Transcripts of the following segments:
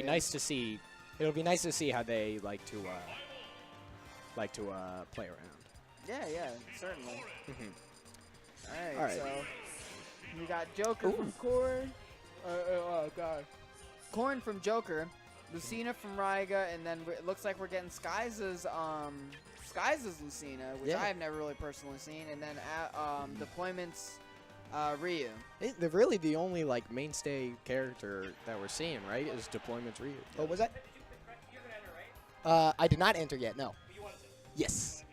be nice to see. It'll be nice to see how they like to play around. Yeah, certainly. All right. So we got Joker from Corn. Oh god. Corn from Joker, Lucina from Raiga, and then it looks like we're getting Skaiza's Lucina, which I have never really personally seen, and then Deployment's Ryu. They're really the only like mainstay character that we're seeing, right? Is Deployment's Ryu. Oh, was that? You're gonna enter, right? I did not enter yet. No. But you want to? Yes.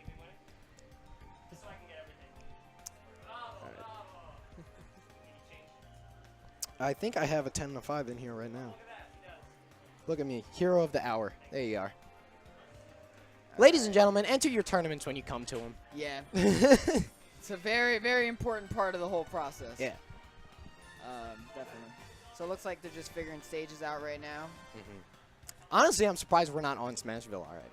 Just so I can get everything. I think I have a 10-5 in here right now. Look at me, hero of the hour. There you are. Ladies and gentlemen, enter your tournaments when you come to them. Yeah. It's a very, very important part of the whole process. Yeah. Definitely. So it looks like they're just figuring stages out right now. Honestly, I'm surprised we're not on Smashville already.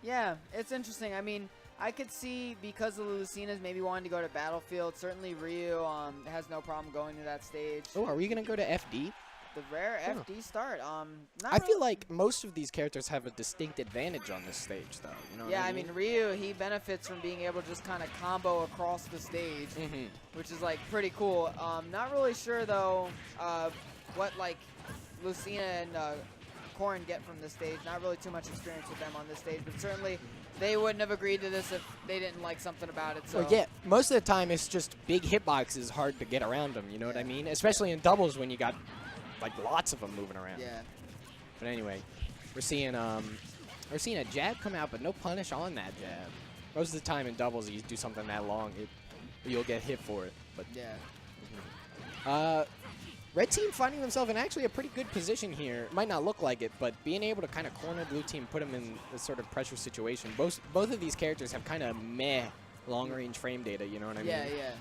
Yeah, it's interesting. I mean, I could see because of the Lucinas maybe wanting to go to Battlefield. Certainly Ryu has no problem going to that stage. Oh, are we going to go to FD? The rare FD start. I feel like most of these characters have a distinct advantage on this stage, though. You know what I mean? Ryu, he benefits from being able to just kind of combo across the stage, which is like pretty cool. Not really sure though what like Lucina and Corrin get from this stage. Not really too much experience with them on this stage, but certainly they wouldn't have agreed to this if they didn't like something about it. So well, yeah, most of the time it's just big hitboxes hard to get around them. You know what I mean? Especially in doubles when you got like lots of them moving around. Yeah. But anyway, we're seeing a jab come out, but no punish on that jab. Most of the time in doubles, you do something that long, you'll get hit for it. But yeah. Red team finding themselves in actually a pretty good position here. It might not look like it, but being able to kind of corner blue team, put them in this sort of pressure situation. Both of these characters have kind of meh long-range frame data. You know what I mean? Yeah.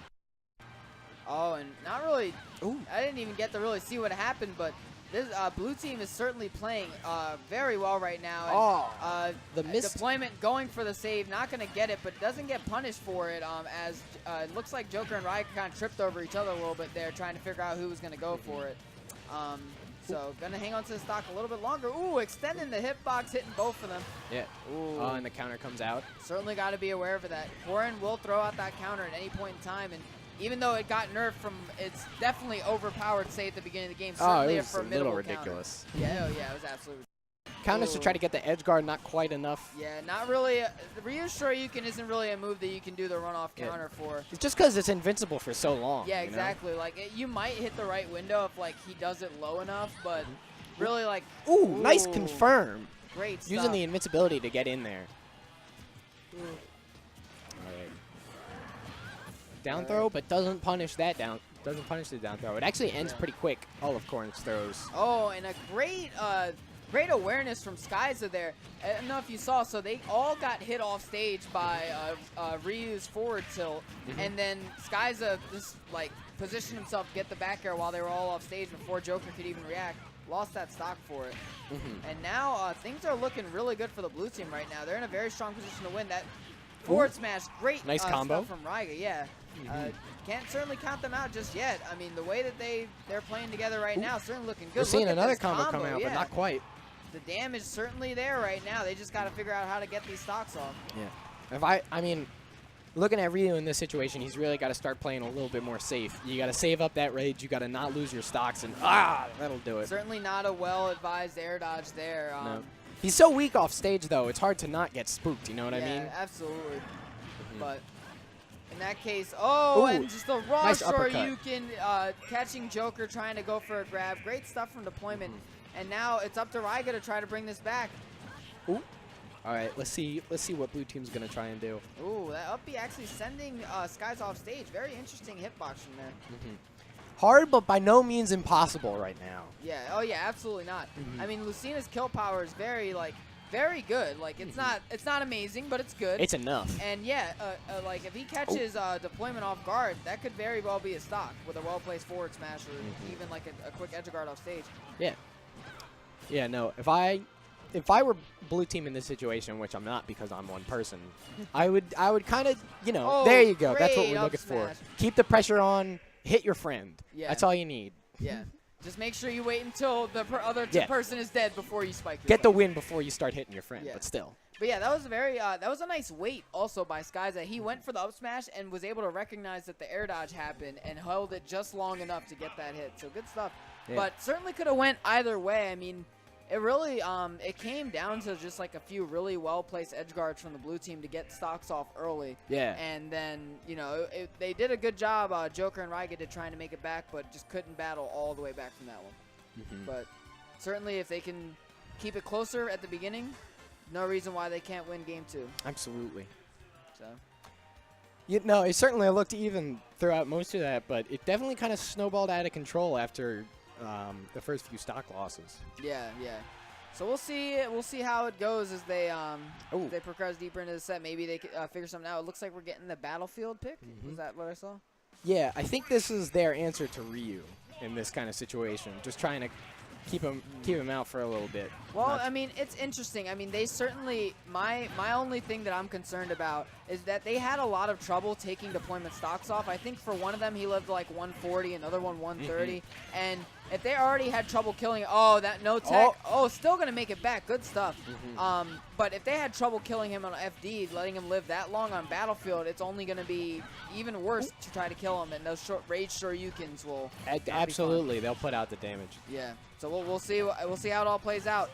Oh, and not really. Ooh. I didn't even get to really see what happened, but this blue team is certainly playing very well right now. And, the miss. Deployment going for the save, not going to get it, but doesn't get punished for it. As it looks like Joker and Riot kind of tripped over each other a little bit there, trying to figure out who was going to go for it. So going to hang on to the stock a little bit longer. Ooh, extending the hitbox, hitting both of them. Yeah. Ooh. And the counter comes out. Certainly got to be aware of that. Corrin will throw out that counter at any point in time, and even though it got nerfed from its definitely overpowered say at the beginning of the game, certainly it was a formidable little ridiculous. Counter. Yeah, it was absolutely Counters to try to get the edge guard, not quite enough. Yeah, not really. Ryu Shoryuken isn't really a move that you can do the runoff counter for. It's just because it's invincible for so long. Yeah, exactly. You know? Like you might hit the right window if like he does it low enough, but really like. Ooh, nice confirm. Great stuff. Using the invincibility to get in there. Ooh. Down throw, but doesn't punish that down. Doesn't punish the down throw. It actually ends pretty quick. All of Corrin's throws. Oh, and a great awareness from Skaiza there. I don't know if you saw. So they all got hit off stage by Ryu's forward tilt, and then Skaiza just like positioned himself to get the back air while they were all off stage before Joker could even react. Lost that stock for it. And now things are looking really good for the blue team right now. They're in a very strong position to win that. Forward smash, great nice combo stuff from Raiga, yeah. Can't certainly count them out just yet. I mean, the way that they're playing together right now, certainly looking good. We're seeing another combo come out, but not quite. The damage certainly there right now. They just got to figure out how to get these stocks off. Yeah. I mean, looking at Ryu in this situation, he's really got to start playing a little bit more safe. You got to save up that rage. You got to not lose your stocks, and that'll do it. Certainly not a well-advised air dodge there. No. He's so weak off stage, though. It's hard to not get spooked. You know what I mean? Yeah, absolutely. But in that case, and just the raw Shoryuken catching Joker, trying to go for a grab. Great stuff from Deployment. And now it's up to Raiga to try to bring this back. Ooh. All right, let's see what blue team's gonna try and do. Ooh, that up B actually sending Skaiza off stage. Very interesting hitbox from there. Hard, but by no means impossible right now. Yeah. Oh yeah, absolutely not. I mean, Lucina's kill power is very good. Like it's not amazing, but it's good. It's enough. And yeah, like if he catches Deployment off guard, that could very well be a stock with a well-placed forward smash or even like a quick edge guard off stage. Yeah. Yeah. No. If I were blue team in this situation, which I'm not because I'm one person, I would kind of there you go. That's what we're looking for. Keep the pressure on. Hit your friend. Yeah. That's all you need. Yeah. Just make sure you wait until the other person is dead before you spike your Get the button. win before you start hitting your friend, Yeah. but still. But yeah, that was a very that was a nice wait also by Skaiza. He went for the up smash and was able to recognize that the air dodge happened and held it just long enough to get that hit. So good stuff. Yeah. But certainly could have went either way. I mean, it really it came down to just like a few really well placed edge guards from the blue team to get stocks off early. Yeah. And then they did a good job. Joker and Raiga did trying to make it back, but just couldn't battle all the way back from that one. But certainly if they can keep it closer at the beginning, no reason why they can't win game 2. Absolutely. So. It certainly looked even throughout most of that, but it definitely kind of snowballed out of control after the first few stock losses. Yeah. So we'll see. We'll see how it goes as they they progress deeper into the set. Maybe they can figure something out. It looks like we're getting the battlefield pick. Is that what I saw? Yeah, I think this is their answer to Ryu in this kind of situation. Just trying to keep him out for a little bit. Well, I mean, it's interesting. I mean, they certainly my only thing that I'm concerned about is that they had a lot of trouble taking deployment stocks off. I think for one of them he lived like 140, another one 130, and if they already had trouble killing it, that no tech, still gonna make it back. Good stuff. But if they had trouble killing him on FD, letting him live that long on Battlefield, it's only gonna be even worse to try to kill him, and those short rage Shoryukens will absolutely they'll put out the damage. Yeah. So we'll see how it all plays out.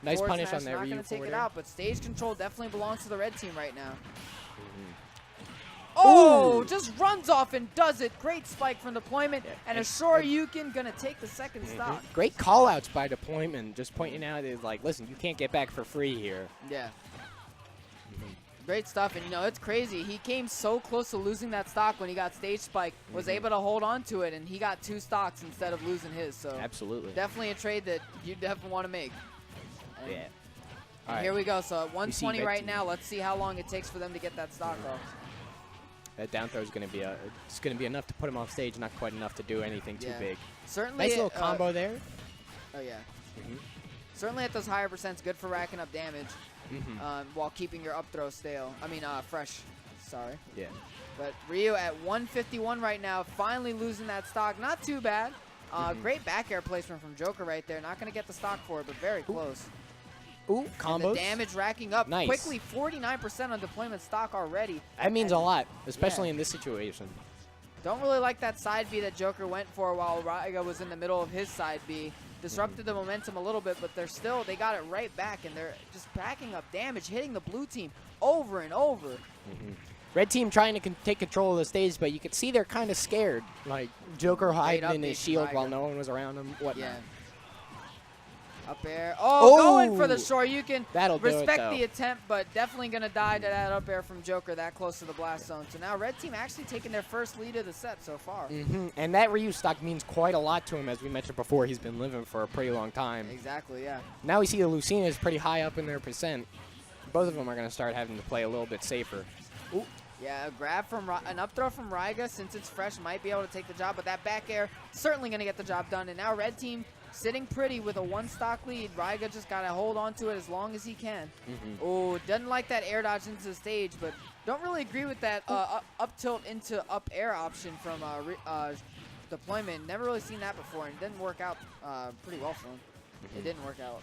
Nice Forward punish smash on that not Ryu gonna take forward it air. out, but stage control definitely belongs to the red team right now. Oh, just runs off and does it. Great spike from deployment, and a Shoryuken gonna take the second stock. Great call-outs by deployment, just pointing out is like, listen, you can't get back for free here. Yeah. Great stuff, and it's crazy. He came so close to losing that stock when he got stage spike, was able to hold on to it, and he got 2 stocks instead of losing his. So absolutely, definitely a trade that you definitely want to make. And yeah. And here we go. So at 120 right now. Let's see how long it takes for them to get that stock off. That down throw is going to be enough to put him off stage, not quite enough to do anything too big. Certainly. Nice little combo there. Oh yeah. Certainly at those higher percents, good for racking up damage. While keeping your up throw stale. I mean, fresh. Sorry. Yeah. But Ryu at 151 right now, finally losing that stock. Not too bad. Great back air placement from Joker right there. Not going to get the stock for it, but very close. Ooh, combos. The damage racking up nice. Quickly. 49% on deployment stock already. That means a lot, especially in this situation. Don't really like that side B that Joker went for while Raiga was in the middle of his side B. Disrupted the momentum a little bit, but they got it right back, and they're just racking up damage, hitting the blue team over and over. Red team trying to take control of the stage, but you could see they're kind of scared. Like Joker hiding in his shield while no one was around him. Whatnot. Yeah. Up air. Going for the Shoryuken. That'll do it, Respect the attempt, but definitely going to die to that up air from Joker that close to the blast zone. So now red team actually taking their first lead of the set so far. And that Ryu stock means quite a lot to him, as we mentioned before. He's been living for a pretty long time. Exactly, yeah. Now we see the Lucina is pretty high up in their percent. Both of them are going to start having to play a little bit safer. Ooh. Yeah, a grab from an up throw from Raiga, since it's fresh, might be able to take the job, but that back air certainly going to get the job done. And now red team sitting pretty with a 1-stock lead. Raiga just got to hold on to it as long as he can. Oh, doesn't like that air dodge into the stage, but don't really agree with that up tilt into up air option from deployment. Never really seen that before, and it didn't work out pretty well for him. It didn't work out.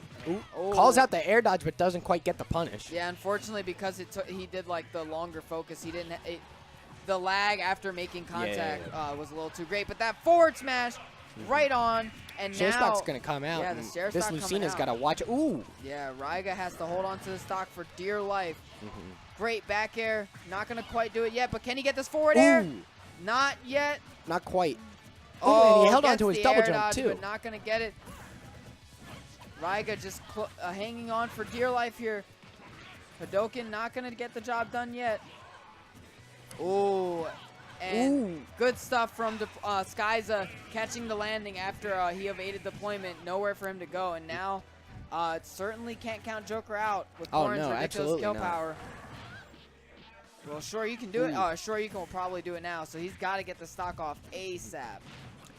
Calls out the air dodge, but doesn't quite get the punish. Yeah, unfortunately, because he did like the longer focus, he didn't. The lag after making contact was a little too great. But that forward smash, right on, and Share now stock's gonna come out. Yeah, the share this stock Lucina's coming got to watch. Ooh. Yeah, Raiga has to hold on to the stock for dear life. Great back air, not gonna quite do it yet, but can he get this forward air? Not yet. Not quite. Oh, and he held on to his double jump dodge, too. But not gonna get it. Raiga just hanging on for dear life here. Hadoken not going to get the job done yet. And good stuff from Skaiza catching the landing after he evaded deployment. Nowhere for him to go. And now it certainly can't count Joker out with Corrin's ridiculous kill power. Well, sure you can do it. Sure you can probably do it now. So he's got to get the stock off ASAP.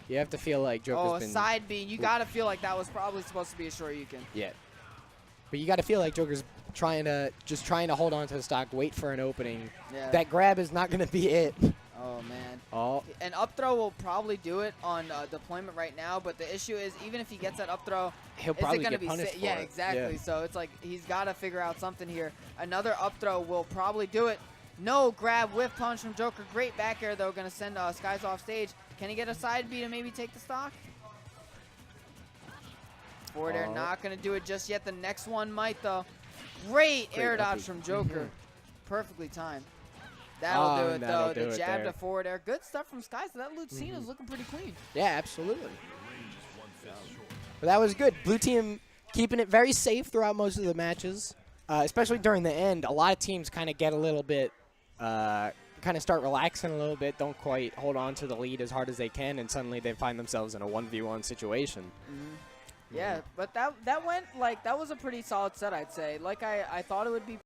You have to feel like Joker's been... side B. You got to feel like that was probably supposed to be a Shoryuken. Yeah. But you got to feel like Joker's trying to hold on to the stock, wait for an opening. Yeah. That grab is not going to be it. Oh, man. Oh. An up throw will probably do it on deployment right now, but the issue is even if he gets that up throw, He'll is probably it going to get be punished for Yeah, it. exactly. Yeah. So it's like he's got to figure out something here. Another up throw will probably do it. No grab whiff punch from Joker. Great back air, though. Going to send Skaiza off stage. Can he get a side B to maybe take the stock? Forward air not going to do it just yet. The next one might, though. Great air dodge uppy. from Joker. Perfectly timed. That'll do it, though. The jab to forward air. Good stuff from Skaiza. That Lucina's looking pretty clean. Yeah, absolutely. But that was good. Blue team keeping it very safe throughout most of the matches, especially during the end. A lot of teams kind of get a little bit, kind of start relaxing a little bit, don't quite hold on to the lead as hard as they can, and suddenly they find themselves in a 1v1 situation. Yeah, but that went, like, that was a pretty solid set, I'd say. Like I thought it would be